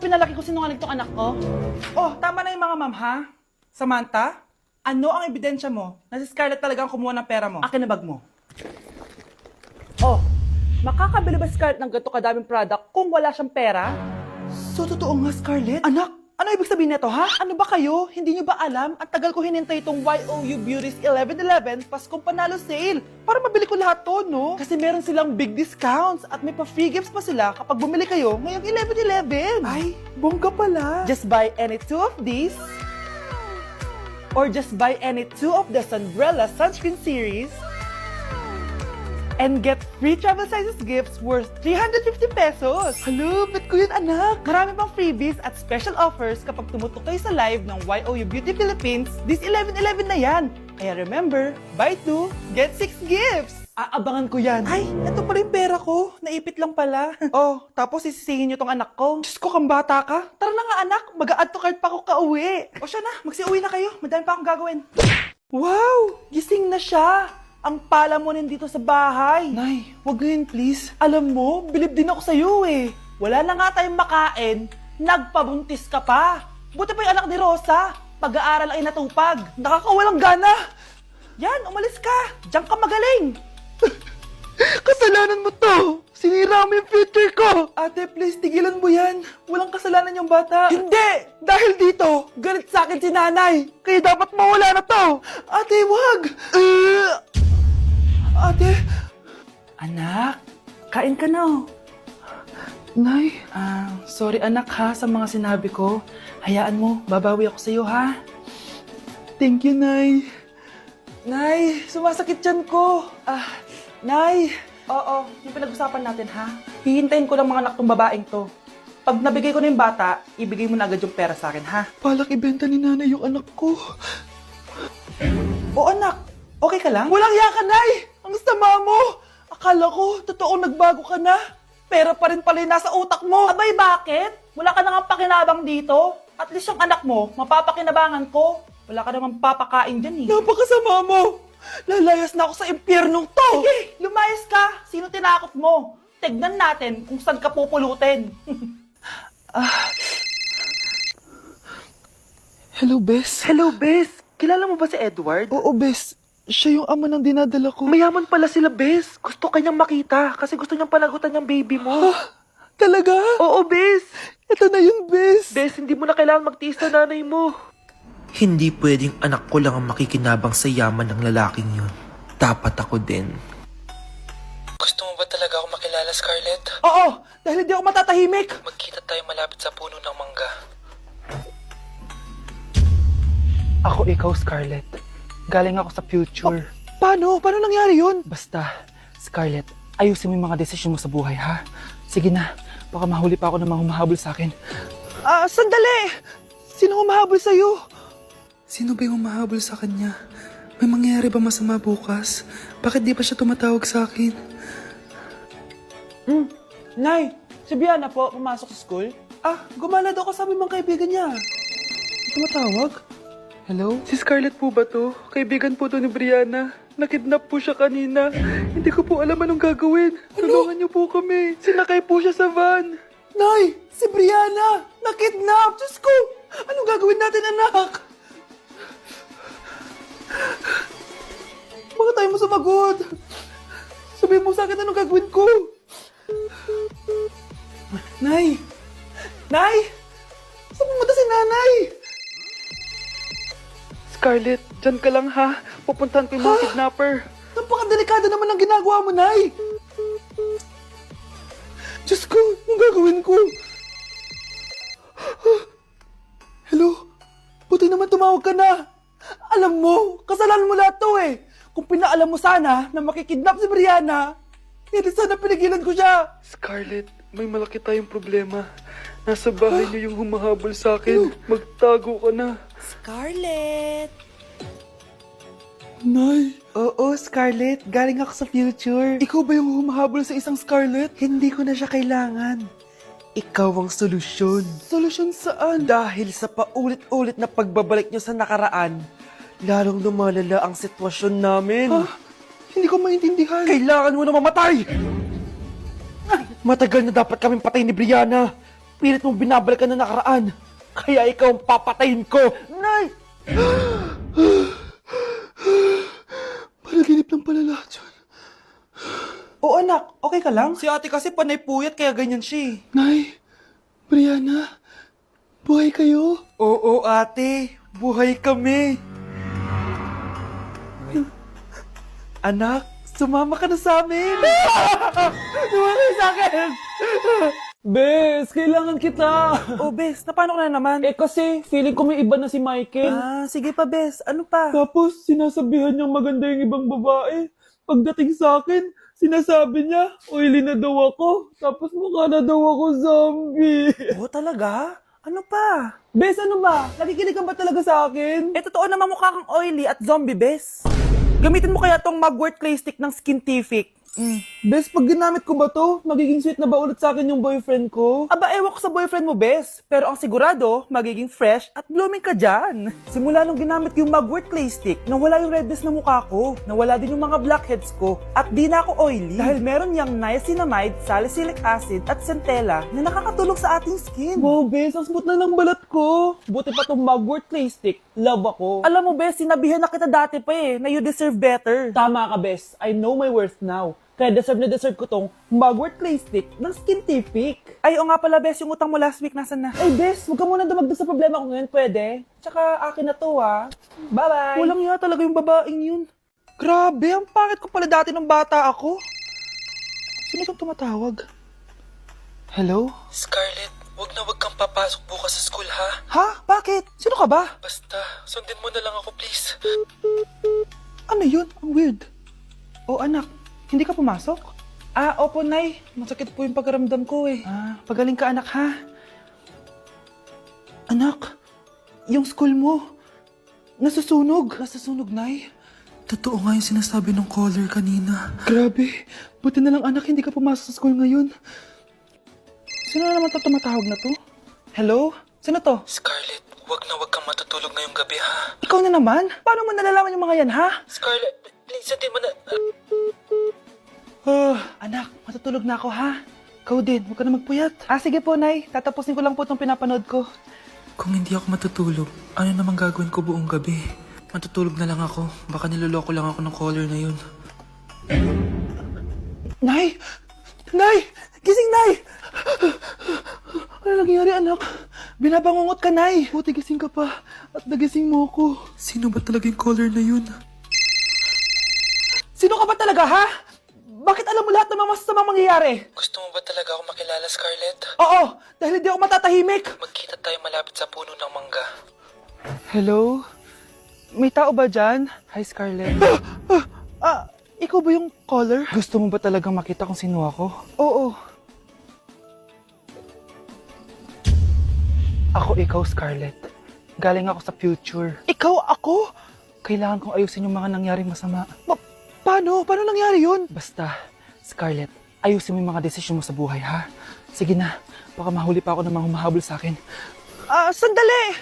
pinalaki ko sinungaling tong anak ko? Oh, tama na yung mga ma'am, ha? Samantha, ano ang ebidensya mo na si Scarlett talagang kumuha ng pera mo? Akin na bag mo. Oh, makakabili ba si Scarlett ng ganito kadaming product kung wala siyang pera? So, totoo nga, Scarlett? Anak, ano ibig sabihin nito, ha? Ano ba kayo? Hindi nyo ba alam? Ang tagal ko hinintay itong YOU Beauty's 11/11 Paskong Panalo Sale para mabili ko lahat to, no? Kasi meron silang big discounts at may pa-free gifts pa sila kapag bumili kayo ngayong 11/11. Ay, bongga pala. Just buy any two of these or just buy any two of the Sunbrella Sunscreen Series and get free travel sizes gifts worth 350 pesos. Hello, bet ko yun, anak. Marami pang freebies at special offers kapag tumutok kayo sa live ng YOU Beauty Philippines this 11/11 na yan. Kaya remember, buy 2, get 6 gifts. Aabangan ko yan. Ay, eto pala yung pera ko. Naipit lang pala. Oh, tapos sisisihin nyo tong anak ko. Diyos ko, kang bata ka. Tara na nga, anak. Mag-a-add to cart pa ako kauwi. O siya na, magsiuwi na kayo. Madami pa akong gagawin. Wow! Gising na siya. Ang pala mo nandito sa bahay. Nay, wag ngayon please. Alam mo, bilib din ako sa'yo eh. Wala na nga tayong makain, nagpabuntis ka pa. Buti pa yung anak ni Rosa, pag-aaral ay natupag. Nakakawalang gana. Yan, umalis ka. Diyan ka magaling. Kasalanan mo to. Sinira mo yung future ko. Ate, please, tigilan mo yan. Walang kasalanan yung bata. Hindi! Dahil dito, galit sa akin si nanay. Kaya dapat mawala na to. Ate, wag! Ate! Anak, kain ka na. Nay? Sorry anak ha sa mga sinabi ko. Hayaan mo, babawi ako sa'yo ha. Thank you, Nay. Nay, sumasakit tiyan ko. Nay. Oo, yung pinag-usapan natin ha. Hihintayin ko ng mga anak tong babaeng to. Pag nabigay ko na yung bata, ibigay mo na agad yung pera sa akin ha. Palak ibenta ni nanay yung anak ko. O anak, okay ka lang? Walang iya ka, Nay! Ang sama mo! Akala ko, totoo nagbago ka na. Pera pa rin pala yung nasa utak mo. Abay, bakit? Wala ka nang pakinabang dito. At least yung anak mo, mapapakinabangan ko. Wala ka namang papakain dyan eh. Napakasama mo! Lalayas na ako sa impyernong to! Sige, lumayas ka! Sino tinakot mo? Tignan natin kung saan ka pupulutin. Hello, Bes. Hello, Bes. Kilala mo ba si Edward? Oo, Bes. Siya yung ama ng dinadala ko. Mayaman pala sila, Bes. Gusto kanyang makita kasi gusto niyang panagutan yung baby mo. Talaga? Oo, Bes. Ito na yun, Bes. Bes, hindi mo na kailangan magtiis na nanay mo. Hindi pwedeng anak ko lang ang makikinabang sa yaman ng lalaking yun. Dapat ako din. Gusto mo ba talaga ako makilala, Scarlett? Oo, dahil hindi ako matatahimik. Magkita tayo malapit sa puno ng mangga. Ako ikaw, Scarlett. Galing ako sa future. Paano? Paano nangyari yun? Basta, Scarlett, ayusin mo yung mga desisyon mo sa buhay, ha? Sige na, baka mahuli pa ako ng mga humahabol sa akin. Sandali! Sino humahabol sa'yo? Sino ba yung humahabol sa kanya? May mangyayari ba masama bukas? Bakit di pa siya tumatawag sa akin? Nay, si Biana po, pumasok sa school. Gumala daw kasama yung mga kaibigan niya. Tumatawag? Hello? Si Scarlett po ba to? Kaibigan po to ni Brianna. Nakidnap po siya kanina. Hindi ko po alam anong gagawin. Tulungan niyo po kami. Sinakay po siya sa van. Nay, si Brianna! Nakidnap! Diyos ko! Anong gagawin natin, anak? Bakit tayo mo sumagot? Sabihin mo sa akin anong gagawin ko? Nay! Nay! Saan pumunta si nanay? Scarlett, dyan ka lang ha. Pupuntahan ko yung mga kidnapper. Napakadelikado naman ang ginagawa mo, Nay! Diyos ko, anong gagawin ko? Hello? Buti naman tumawag ka na. Alam mo, kasalanan mo lahat to eh. Kung pinaalam mo sana na makikidnap si Brianna, hindi sana pinigilan ko siya. Scarlett, may malaki tayong problema. Nasa bahay niyo yung humahabol sa akin. Magtago ka na. Scarlett! Nay! Oo, Scarlett. Galing ako sa future. Ikaw ba yung humahabol sa isang Scarlett? Hindi ko na siya kailangan. Ikaw ang solusyon. Solusyon saan? Dahil sa paulit-ulit na pagbabalik niyo sa nakaraan, lalong lumalala ang sitwasyon namin. Hindi ko maintindihan. Kailangan mo na mamatay! Matagal na dapat kaming patay ni Brianna. Pilit mong binabalikan na nakaraan. Kaya ikaw ang papatayin ko. Nay! Panaginip lang pala lahat yun. O anak, okay ka lang? Si ate kasi panay puyat kaya ganyan siya. Nay, Brianna, buhay kayo? Oo ate, buhay kami. Anak, sumama ka na sa amin. Sumama ka sa akin. Bes, kailangan kita. Oh, Bes, na paano ka na naman? Kasi feeling ko may iba na si Michael. Ah, sige pa, Bes. Ano pa? Tapos sinasabihan niyang maganda yung ibang babae. Pagdating sa akin, sinasabi niya, oily na daw ako. Tapos mukha na daw ako zombie. Oh, talaga? Ano pa? Bes, ano ba? Nakikinig ka ba talaga sa akin? Eh, totoo naman mukha kang oily at zombie, Bes. Gamitin mo kaya tong Mugwort Clay Stick ng Skintific. Bes, pag ginamit ko ba to, magiging sweet na ba ulit sa akin yung boyfriend ko? Aba, ewan ko sa boyfriend mo, Bes. Pero ang sigurado, magiging fresh at blooming ka dyan. Simula nung ginamit ko yung Mugwort Clay Stick, nawala yung redness na mukha ko. Nawala din yung mga blackheads ko. At di na ako oily. Dahil meron niyang niacinamide, salicylic acid, at centella na nakakatulong sa ating skin. Wow, Bes, ang smooth na ng balat ko. Buti pa tong Mugwort Clay Stick. Love ako. Alam mo, Bes, sinabihan na kita dati pa na you deserve better. Tama ka, Bes. I know my worth now. Kaya deserve na deserve ko tong Mugwort Clay Stick ng Skintific. Ay, o nga pala, Bes, yung utang mo last week, nasan na? Ay, Bes, huwag ka muna dumagdag sa problema ko ngayon, pwede? Tsaka akin na to, ha? Bye-bye! Walang iya talaga yung babaeng yun. Grabe, ang pangit ko pala dati nung bata ako. Sino itong tumatawag? Hello? Scarlett, wag kang papasok bukas sa school ha? Ha? Bakit? Sino ka ba? Basta, sundin mo na lang ako please. Ano yun? Ang weird. Oh, anak, hindi ka pumasok? Ah, opo, Nay. Masakit po yung pagkaramdam ko Ah, pagaling ka, anak, ha? Anak, yung school mo, nasusunog. Nasusunog, Nay? Totoo nga yung sinasabi ng caller kanina. Grabe. Buti na lang, anak, hindi ka pumasok sa school ngayon. Sino na naman tumatawag na to? Hello? Sino to? Scarlett, wag kang matutulog ngayong gabi ha? Ikaw na naman? Paano mo nalalaman yung mga yan, ha? Scarlett, please, sundin mo na... Anak, matutulog na ako, ha? Ikaw din, huwag ka na magpuyat. Ah, sige po, Nay. Tatapusin ko lang po itong pinapanood ko. Kung hindi ako matutulog, ano namang gagawin ko buong gabi? Matutulog na lang ako. Baka niloloko lang ako ng caller na yun. Nay! Nay! Gising, Nay! Ano nangyari, anak? Binabangungot ka, Nay! Buti gising ka pa. At nagising mo ako. Sino ba talaga yung caller na yun? Sino ka ba talaga, ha? Bakit alam mo lahat ng mga masasamang mangyayari? Gusto mo ba talaga ako makilala, Scarlett? Oo, dahil hindi ako matatahimik. Magkita tayo malapit sa puno ng mangga. Hello? May tao ba dyan? Hi, Scarlett. Ikaw ba yung caller? Gusto mo ba talagang makita kung sino ako? Oo. Ako ikaw, Scarlett. Galing ako sa future. Ikaw ako? Kailangan kong ayusin yung mga nangyaring masama. Paano? Paano nangyari yun? Basta, Scarlett, ayusin mo yung mga desisyon mo sa buhay, ha? Sige na, baka mahuli pa ako ng mga humahabol sa akin. Sandali!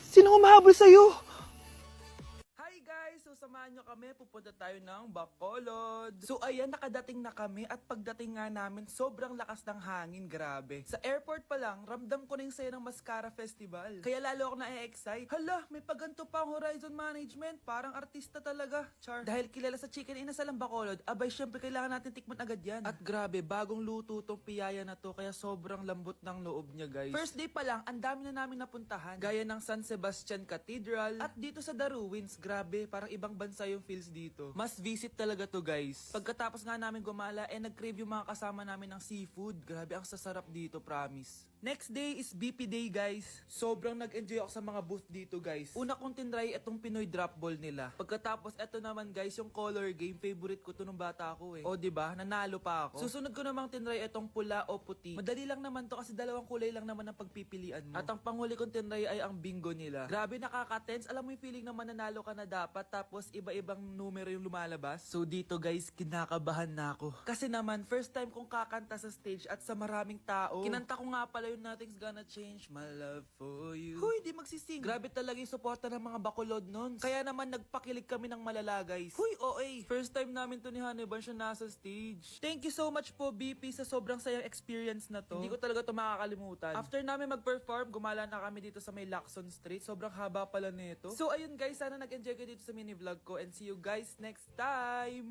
Sino humahabol sa'yo? Hi guys! So samahan nyo kami, pupunta tayo ng Bacolod. So ayan, nakadating na kami at pagdating nga namin, sobrang lakas ng hangin, grabe. Sa airport pa lang, ramdam ko na yung saya ng Mascara Festival. Kaya lalo ako na-excite. Hala, may paganto pa ang Horizon Management. Parang artista talaga, char. Dahil kilala sa chicken inasal ang Bacolod, abay syempre kailangan natin tikman agad yan. At grabe, bagong luto tong piyaya na to, kaya sobrang lambot ng loob niya guys. First day pa lang, ang dami na namin napuntahan. Gaya ng San Sebastian Cathedral at dito sa The Ruins, grabe, parang ibang bansa yung feels dito. Must visit talaga to guys. Pagkatapos nga namin gumala, nag-crave yung mga kasama namin ng seafood. Grabe, ang sasarap dito, promise. Next day is BP Day guys. Sobrang nag-enjoy ako sa mga booth dito guys. Una kong tinry itong Pinoy drop ball nila. Pagkatapos eto naman guys yung color game. Favorite ko to nung bata ako O diba? Nanalo pa ako. Susunod ko namang tinry itong pula o puti. Madali lang naman to kasi dalawang kulay lang naman ang pagpipilian mo. At ang panghuli kong tinry ay ang bingo nila. Grabe, nakaka-tense. Alam mo yung feeling na mananalo ka na dapat tapos iba-ibang numero yung lumalabas. So dito guys, kinakabahan na ako. Kasi naman, first time kong kakanta sa stage at sa maraming tao. Kinanta ko nga pala yung Nothing's Gonna Change My Love For You. Huy, di magsising. Grabe talaga yung suporta ng mga bakulod nun. Kaya naman nagpakilig kami ng malala guys. Huy, OA. First time namin to ni Hannibal siya nasa stage. Thank you so much po BP sa sobrang sayang experience na to. Hindi ko talaga to makakalimutan. After namin mag-perform, gumala na kami dito sa may Lacson Street. Sobrang haba pala nito. So ayun guys, sana nag-enjoy kayo dito sa mini vlog ko and see you guys next time!